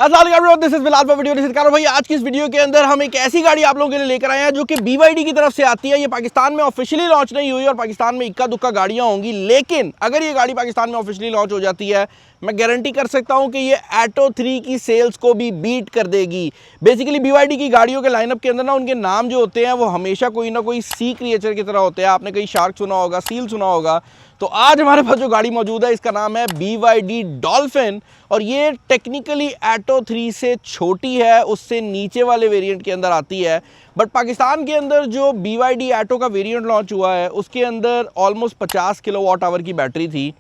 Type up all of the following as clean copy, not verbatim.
This is Bilal for video Nishit भाई। आज की इस वीडियो के अंदर हम एक ऐसी गाड़ी आप लोगों के लिए लेकर आए हैं जो कि BYD की तरफ से आती है। ये पाकिस्तान में ऑफिशियली लॉन्च नहीं हुई और पाकिस्तान में इक्का दुक्का गाड़ियां होंगी, लेकिन अगर ये गाड़ी पाकिस्तान में ऑफिशियली लॉन्च हो जाती है, मैं गारंटी कर सकता हूं कि ये एटो 3 की सेल्स को भी बीट कर देगी। बेसिकली BYD की गाड़ियों के लाइनअप के अंदर ना उनके नाम जो होते हैं वो हमेशा कोई ना कोई सी क्रिएचर की तरह होते हैं। आपने कहीं शार्क सुना होगा, सील सुना होगा। तो आज हमारे पास जो गाड़ी मौजूद है इसका नाम है BYD डॉल्फिन और ये टेक्निकली एटो 3 से छोटी है, उससे नीचे वाले वेरिएंट के अंदर आती है। बट पाकिस्तान के अंदर जो BYD एटो का वेरिएंट लॉन्च हुआ है उसके अंदर ऑलमोस्ट 50 किलोवाट आवर की बैटरी थी।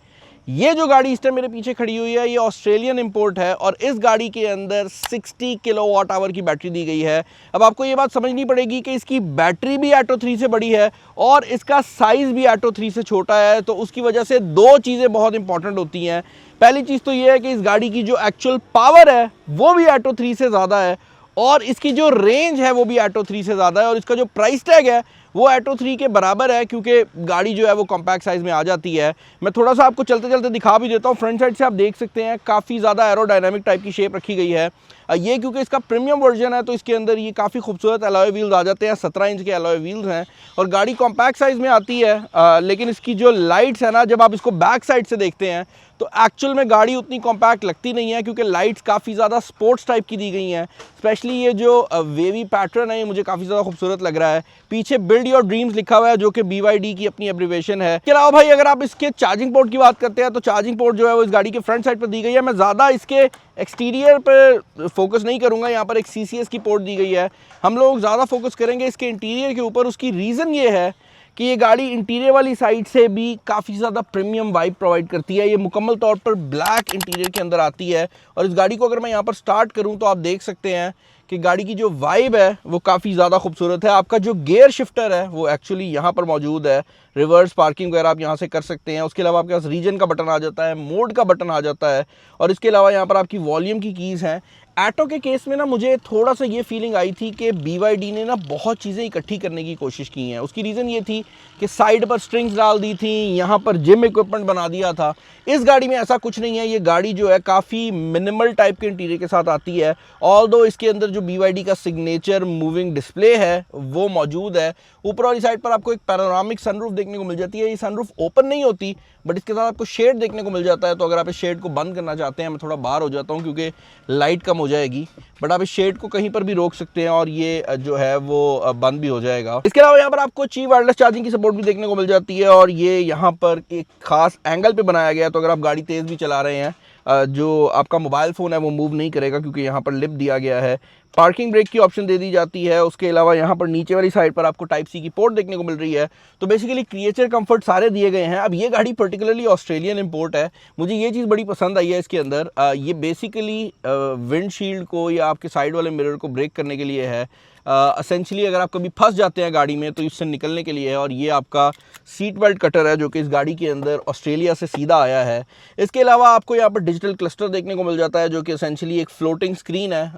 ये जो गाड़ी इस टाइम मेरे पीछे खड़ी हुई है ये ऑस्ट्रेलियन इंपोर्ट है और इस गाड़ी के अंदर 60 किलोवाट आवर की बैटरी दी गई है। अब आपको ये बात समझनी पड़ेगी कि इसकी बैटरी भी एटो 3 से बड़ी है और इसका साइज़ भी एटो 3 से छोटा है, तो उसकी वजह से दो चीज़ें बहुत इंपॉर्टेंट होती हैं। पहली चीज़ तो ये है कि इस गाड़ी की जो एक्चुअल पावर है वो भी एटो 3 से ज़्यादा है और इसकी जो रेंज है वो भी एटो 3 से ज़्यादा है और इसका जो प्राइस टैग है वो एटो 3 के बराबर है, क्योंकि गाड़ी जो है वो कॉम्पैक्ट साइज़ में आ जाती है। मैं थोड़ा सा आपको चलते चलते दिखा भी देता हूँ। फ्रंट साइड से आप देख सकते हैं काफ़ी ज़्यादा एरोडायनामिक टाइप की शेप रखी गई है। ये क्योंकि इसका प्रीमियम वर्जन है तो इसके अंदर ये काफ़ी खूबसूरत अलॉय व्हील्स आ जाते हैं। 17 इंच के अलॉय व्हील्स हैं और गाड़ी कॉम्पैक्ट साइज़ में आती है। लेकिन इसकी जो लाइट्स है ना, जब आप इसको बैक साइड से देखते हैं तो एक्चुअल में गाड़ी उतनी कॉम्पैक्ट लगती नहीं है, क्योंकि लाइट्स काफ़ी ज़्यादा स्पोर्ट्स टाइप की दी गई हैं। स्पेशली ये जो वेवी पैटर्न है ये मुझे काफ़ी ज़्यादा खूबसूरत लग रहा है। पीछे बिल्ड योर ड्रीम्स लिखा हुआ है जो कि BYD की अपनी एब्रिविएशन है। इसके अलावा भाई अगर आप इसके चार्जिंग पोर्ट की बात करते हैं तो चार्जिंग पोर्ट जो है वो इस गाड़ी के फ्रंट साइड पर दी गई है। मैं ज़्यादा इसके एक्सटीरियर पर फोकस नहीं करूँगा। यहाँ पर एक CCS की पोर्ट दी गई है। हम लोग ज़्यादा फोकस करेंगे इसके इंटीरियर के ऊपर। उसकी रीज़न ये है कि ये गाड़ी इंटीरियर वाली साइड से भी काफ़ी ज़्यादा प्रीमियम वाइब प्रोवाइड करती है। ये मुकम्मल तौर पर ब्लैक इंटीरियर के अंदर आती है और इस गाड़ी को अगर मैं यहाँ पर स्टार्ट करूँ तो आप देख सकते हैं कि गाड़ी की जो वाइब है वो काफ़ी ज़्यादा खूबसूरत है। आपका जो गियर शिफ्टर है वो एक्चुअली यहाँ पर मौजूद है। रिवर्स पार्किंग वगैरह आप यहाँ से कर सकते हैं। उसके अलावा आपके पास रीजन का बटन आ जाता है, मोड का बटन आ जाता है और इसके अलावा यहाँ पर आपकी वॉल्यूम की कीज़ हैं। एटो के केस में ना मुझे थोड़ा सा ये फीलिंग आई थी कि BYD ने ना बहुत चीज़ें इकट्ठी करने की कोशिश की हैं। उसकी रीज़न ये थी कि साइड पर स्ट्रिंग्स डाल दी थी, यहाँ पर जिम इक्विपमेंट बना दिया था। इस गाड़ी में ऐसा कुछ नहीं है। ये गाड़ी जो है काफ़ी मिनिमल टाइप के इंटीरियर के साथ आती है। ऑल्दो इसके अंदर जो BYD का सिग्नेचर मूविंग डिस्प्ले है वो मौजूद है। ऊपर वाली साइड पर आपको एक पैनोरामिक सनरूफ देखने को मिल जाती है। ये सनरूफ ओपन नहीं होती बट इसके साथ आपको शेड देखने को मिल जाता है। तो अगर आप इस शेड को बंद करना चाहते हैं, मैं थोड़ा बाहर हो जाता हूँ क्योंकि लाइट कम हो जाएगी, बट आप इस शेड को कहीं पर भी रोक सकते हैं और ये जो है वो बंद भी हो जाएगा। इसके अलावा यहाँ पर आपको ची वायरलेस चार्जिंग की सपोर्ट भी देखने को मिल जाती है और ये यहाँ पर एक खास एंगल पे बनाया गया है। तो अगर आप गाड़ी तेज़ भी चला रहे हैं, जो आपका मोबाइल फ़ोन है वो मूव नहीं करेगा क्योंकि यहाँ पर लिप दिया गया है। पार्किंग ब्रेक की ऑप्शन दे दी जाती है। उसके अलावा यहाँ पर नीचे वाली साइड पर आपको टाइप C की पोर्ट देखने को मिल रही है। तो बेसिकली क्रिएचर कंफर्ट सारे दिए गए हैं। अब ये गाड़ी पर्टिकुलरली ऑस्ट्रेलियन इंपोर्ट है। मुझे ये चीज़ बड़ी पसंद आई है इसके अंदर। ये बेसिकली विंडशील्ड को या आपके साइड वाले मिरर को ब्रेक करने के लिए है। असेंशली अगर आप कभी फंस जाते हैं गाड़ी में तो इससे निकलने के लिए है। और ये आपका सीट बेल्ट कटर है जो कि इस गाड़ी के अंदर ऑस्ट्रेलिया से सीधा आया है। इसके अलावा आपको यहाँ पर डिजिटल क्लस्टर देखने को मिल जाता है जो कि असेंशली एक फ्लोटिंग स्क्रीन है,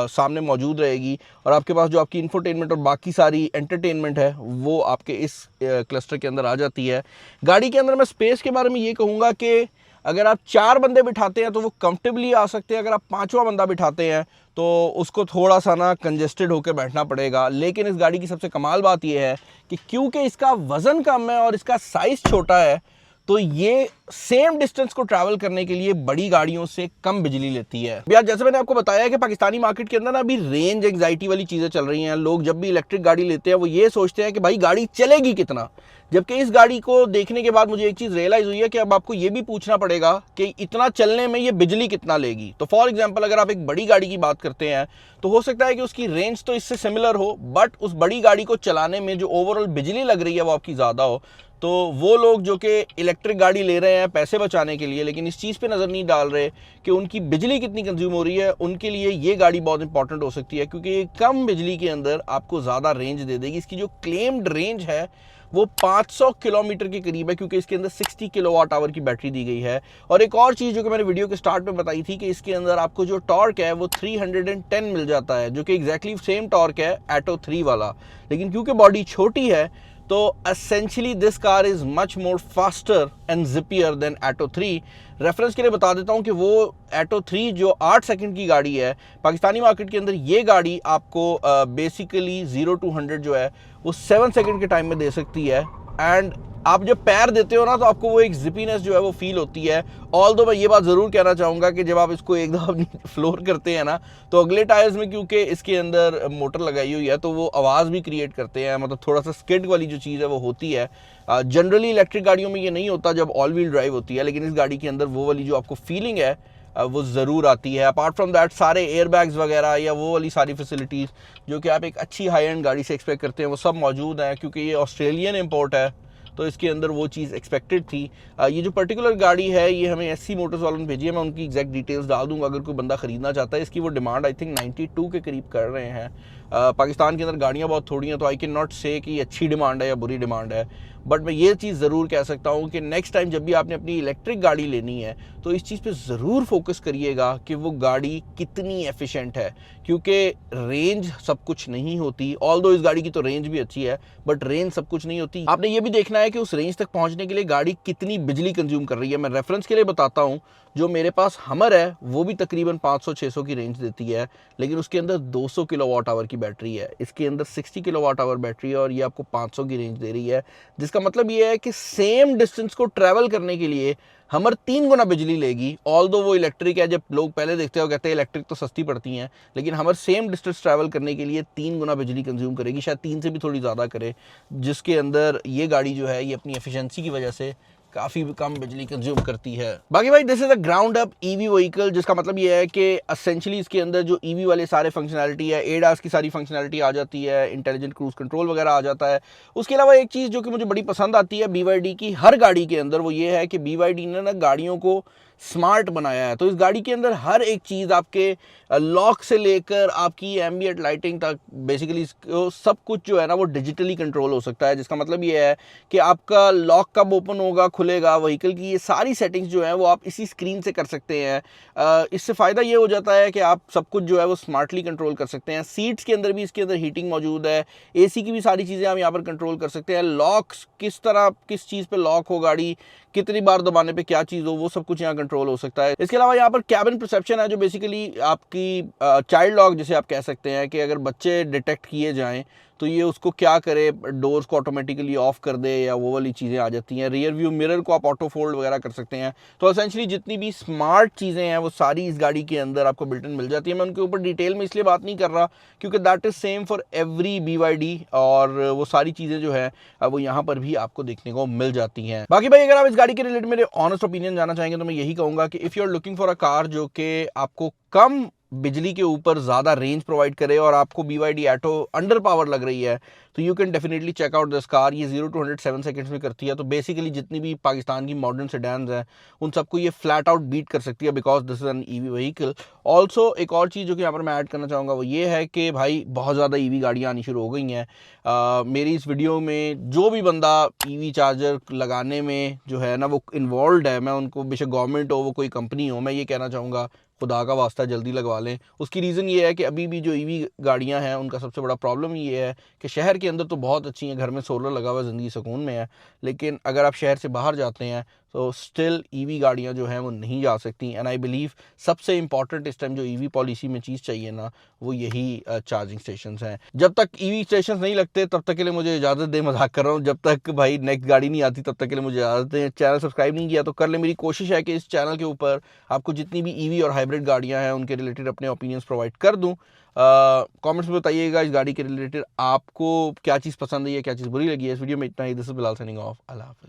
सामने मौजूद रहेगी और आपके पास जो आपकी इंफोटेनमेंट और बाकी सारी एंटरटेनमेंट है वो आपके इस क्लस्टर के अंदर आ जाती है। गाड़ी के अंदर मैं स्पेस के बारे में ये कहूँगा कि अगर आप 4 बंदे बिठाते हैं तो वो कंफर्टेबली आ सकते हैं। अगर आप 5वां बंदा बिठाते हैं तो उसको थोड़ा सा ना कंजेस्टेड होकर बैठना पड़ेगा। लेकिन इस गाड़ी की सबसे कमाल बात यह है कि क्योंकि इसका वज़न कम है और इसका साइज़ छोटा है तो ये सेम डिस्टेंस को ट्रैवल करने के लिए बड़ी गाड़ियों से कम बिजली लेती है। यार जैसे मैंने आपको बताया कि पाकिस्तानी मार्केट के अंदर ना अभी रेंज एंग्जाइटी वाली चीज़ें चल रही हैं। लोग जब भी इलेक्ट्रिक गाड़ी लेते हैं वो ये सोचते हैं कि भाई गाड़ी चलेगी कितना, जबकि इस गाड़ी को देखने के बाद मुझे एक चीज़ रियलाइज़ हुई है कि अब आपको ये भी पूछना पड़ेगा कि इतना चलने में ये बिजली कितना लेगी। तो फॉर एग्जांपल अगर आप एक बड़ी गाड़ी की बात करते हैं तो हो सकता है कि उसकी रेंज तो इससे सिमिलर हो बट उस बड़ी गाड़ी को चलाने में जो ओवरऑल बिजली लग रही है वो आपकी ज़्यादा हो। तो वो लोग जो कि इलेक्ट्रिक गाड़ी ले रहे हैं पैसे बचाने के लिए लेकिन इस चीज़ पे नज़र नहीं डाल रहे कि उनकी बिजली कितनी कंज्यूम हो रही है, उनके लिए ये गाड़ी बहुत इंपॉर्टेंट हो सकती है क्योंकि ये कम बिजली के अंदर आपको ज़्यादा रेंज दे देगी। इसकी जो क्लेम्ड रेंज है वो 500 किलोमीटर के करीब है क्योंकि इसके अंदर 60 किलोवाट आवर की बैटरी दी गई है। और एक और चीज़ जो कि मैंने वीडियो के स्टार्ट में बताई थी कि इसके अंदर आपको जो टॉर्क है वो 310 मिल जाता है जो कि एग्जैक्टली सेम टॉर्क है एटो 3 वाला। लेकिन क्योंकि बॉडी छोटी है तो essentially this car is much more faster and zippier than Atto 3। Reference के लिए बता देता हूँ कि वो एटो 3 जो 8 सेकंड की गाड़ी है, पाकिस्तानी मार्केट के अंदर ये गाड़ी आपको बेसिकली 0 to 100 जो है वो 7 सेकंड के टाइम में दे सकती है। एंड आप जब पैर देते हो ना तो आपको वो एक जिपीनेस जो है वो फील होती है। ऑल्दो मैं ये बात ज़रूर कहना चाहूँगा कि जब आप इसको एक दफ़ा फ्लोर करते हैं ना तो अगले टायर्स में क्योंकि इसके अंदर मोटर लगाई हुई है तो वो आवाज़ भी क्रिएट करते हैं, मतलब थोड़ा सा स्किड वाली जो चीज़ है वो होती है। जनरली इलेक्ट्रिक गाड़ियों में ये नहीं होता जब ऑल व्हील ड्राइव होती है, लेकिन इस गाड़ी के अंदर वो वाली जो आपको फीलिंग है वो ज़रूर आती है। अपार्ट फ्रॉम दैट सारे एयर बैग्स वगैरह या वो वाली सारी फैसिलिटीज़ जो कि आप एक अच्छी हाई एंड गाड़ी से एक्सपेक्ट करते हैं वो सब मौजूद हैं, क्योंकि ये ऑस्ट्रेलियन इम्पोर्ट है तो इसके अंदर वो चीज़ एक्सपेक्टेड थी। ये जो पर्टिकुलर गाड़ी है ये हमें एससी मोटर्स वालों ने भेजी है, मैं उनकी एग्जैक्ट डिटेल्स डाल दूंगा अगर कोई बंदा ख़रीदना चाहता है। इसकी वो डिमांड आई थिंक 92 के करीब कर रहे हैं। पाकिस्तान के अंदर गाड़ियाँ बहुत थोड़ी हैं तो आई कैन नॉट से कि अच्छी डिमांड है या बुरी डिमांड है, बट मैं ये चीज़ ज़रूर कह सकता हूँ कि नेक्स्ट टाइम जब भी आपने अपनी इलेक्ट्रिक गाड़ी लेनी है तो इस चीज़ पे ज़रूर फोकस करिएगा कि वो गाड़ी कितनी एफिशिएंट है, क्योंकि रेंज सब कुछ नहीं होती। ऑल्दो इस गाड़ी की तो रेंज भी अच्छी है बट रेंज सब कुछ नहीं होती। आपने ये भी देखना है कि उस रेंज तक पहुंचने के लिए गाड़ी कितनी बिजली कंज्यूम कर रही है। मैं रेफरेंस के लिए बताता हूँ, जो मेरे पास हमर है वो भी तकरीबन 500-600 की रेंज देती है, लेकिन उसके अंदर 200 किलोवाट आवर की बैटरी है, इसके अंदर 60 किलोवाट आवर बैटरी है और ये आपको 500 की रेंज दे रही है। जिसका मतलब ये है कि सेम डिस्टेंस को ट्रैवल करने के लिए हमर 3 गुना बिजली लेगी। ऑल्दो वो इलेक्ट्रिक है, जब लोग पहले देखते हो कहते हैं इलेक्ट्रिक तो सस्ती पड़ती हैं, लेकिन हमर सेम डिस्टेंस ट्रैवल करने के लिए 3 गुना बिजली कंज्यूम करेगी, शायद 3 से भी थोड़ी ज़्यादा करे, जिसके अंदर ये गाड़ी जो है ये अपनी एफिशिएंसी की वजह से काफ़ी कम बिजली कंज्यूम करती है। बाकी भाई this is a ground up EV vehicle, जिसका मतलब ये है कि एसेंशियली इसके अंदर जो ईवी वाले सारे फंक्शनैलिटी है, एडास की सारी फंक्शनैलिटी आ जाती है, इंटेलिजेंट क्रूज कंट्रोल वगैरह आ जाता है। उसके अलावा एक चीज़ जो कि मुझे बड़ी पसंद आती है BYD की हर गाड़ी के अंदर, वो ये है कि BYD ने ना गाड़ियों को स्मार्ट बनाया है। तो इस गाड़ी के अंदर हर एक चीज़ आपके लॉक से लेकर आपकी एम्बिएंट लाइटिंग तक बेसिकली सब कुछ जो है ना वो डिजिटली कंट्रोल हो सकता है। जिसका मतलब ये है कि आपका लॉक कब ओपन होगा खुलेगा व्हीकल की, ये सारी सेटिंग्स जो है वो आप इसी स्क्रीन से कर सकते हैं। इससे फ़ायदा ये हो जाता है कि आप सब कुछ जो है वो स्मार्टली कंट्रोल कर सकते हैं। सीट्स के अंदर भी इसके अंदर हीटिंग मौजूद है, AC की भी सारी चीज़ें हम यहाँ पर कंट्रोल कर सकते हैं। लॉक्स किस तरह किस चीज़ पर लॉक हो गाड़ी, कितनी बार दबाने पे क्या चीज़ हो, वो सब कुछ यहाँ कंट्रोल हो सकता है। इसके अलावा यहाँ पर कैबिन परसेप्शन है जो बेसिकली आपकी चाइल्ड लॉक जिसे आप कह सकते हैं कि अगर बच्चे डिटेक्ट किए जाएं तो ये उसको क्या करे, डोर्स को ऑटोमेटिकली ऑफ कर दे या वो वाली चीज़ें आ जाती हैं। रियर व्यू मिरर को आप ऑटो फोल्ड वगैरह कर सकते हैं। तो एसेंशियली जितनी भी स्मार्ट चीज़ें हैं वो सारी इस गाड़ी के अंदर आपको बिल्ट इन मिल जाती है। मैं उनके ऊपर डिटेल में इसलिए बात नहीं कर रहा क्योंकि that is same for every BYD, और वो सारी चीज़ें जो है वो यहाँ पर भी आपको देखने को मिल जाती हैं। बाकी भाई अगर आप इस गाड़ी के रिलेटेड मेरे ऑनेस्ट ओपिनियन जानना चाहेंगे तो मैं यही कहूँगा कि if you are looking for a car जो कि आपको कम बिजली के ऊपर ज़्यादा रेंज प्रोवाइड करे और आपको BYD एटो अंडर पावर लग रही है तो you can definitely check out this car. ये 0 to 100 7 सेकंड्स में करती है। तो बेसिकली जितनी भी पाकिस्तान की मॉडर्न सेडान्स हैं उन सबको ये फ्लैट आउट बीट कर सकती है because this is an EV vehicle. Also एक और चीज़ जो कि यहाँ पर मैं ऐड करना चाहूँगा वो ये है कि भाई बहुत ज़्यादा ईवी गाड़ियाँ आनी शुरू हो गई हैं। मेरी इस वीडियो में जो भी बंदा ईवी चार्जर लगाने में जो है ना वो इन्वॉल्व है, मैं उनको बेशक गवर्नमेंट हो वो कोई कंपनी हो, मैं ये कहना चाहूँगा खुदा का वास्ता जल्दी लगवा लें। उसकी रीज़न ये है कि अभी भी जो ईवी गाड़ियां हैं उनका सबसे बड़ा प्रॉब्लम ये है कि शहर के अंदर तो बहुत अच्छी हैं, घर में सोलर लगा हुआ ज़िंदगी सुकून में है, लेकिन अगर आप शहर से बाहर जाते हैं तो स्टिल ईवी गाड़ियां जो हैं वो नहीं जा सकती। एंड आई बिलीव सबसे इंपॉर्टेंट इस टाइम जो ईवी पॉलिसी में चीज़ चाहिए ना वो यही चार्जिंग स्टेशंस हैं। जब तक ईवी स्टेशंस नहीं लगते तब तक के लिए मुझे इजाज़त दे, मजाक कर रहा हूँ, जब तक भाई नेक्स्ट गाड़ी नहीं आती तब तक के लिए मुझे इजाज़त दें। चैनल सब्सक्राइब नहीं किया तो कर ले, मेरी कोशिश है कि इस चैनल के ऊपर आपको जितनी भी ईवी और हाइब्रिड गाड़ियाँ हैं उनके रिलेटेड अपने ओपिनियंस प्रोवाइड कर दूँ। कमेंट्स में बताइएगा इस गाड़ी के रिलेटेड आपको क्या चीज़ पसंद है या क्या चीज़ बुरी लगी है। इस वीडियो में इतना ही। This is Bilal signing off. अल्लाह हाफिज़।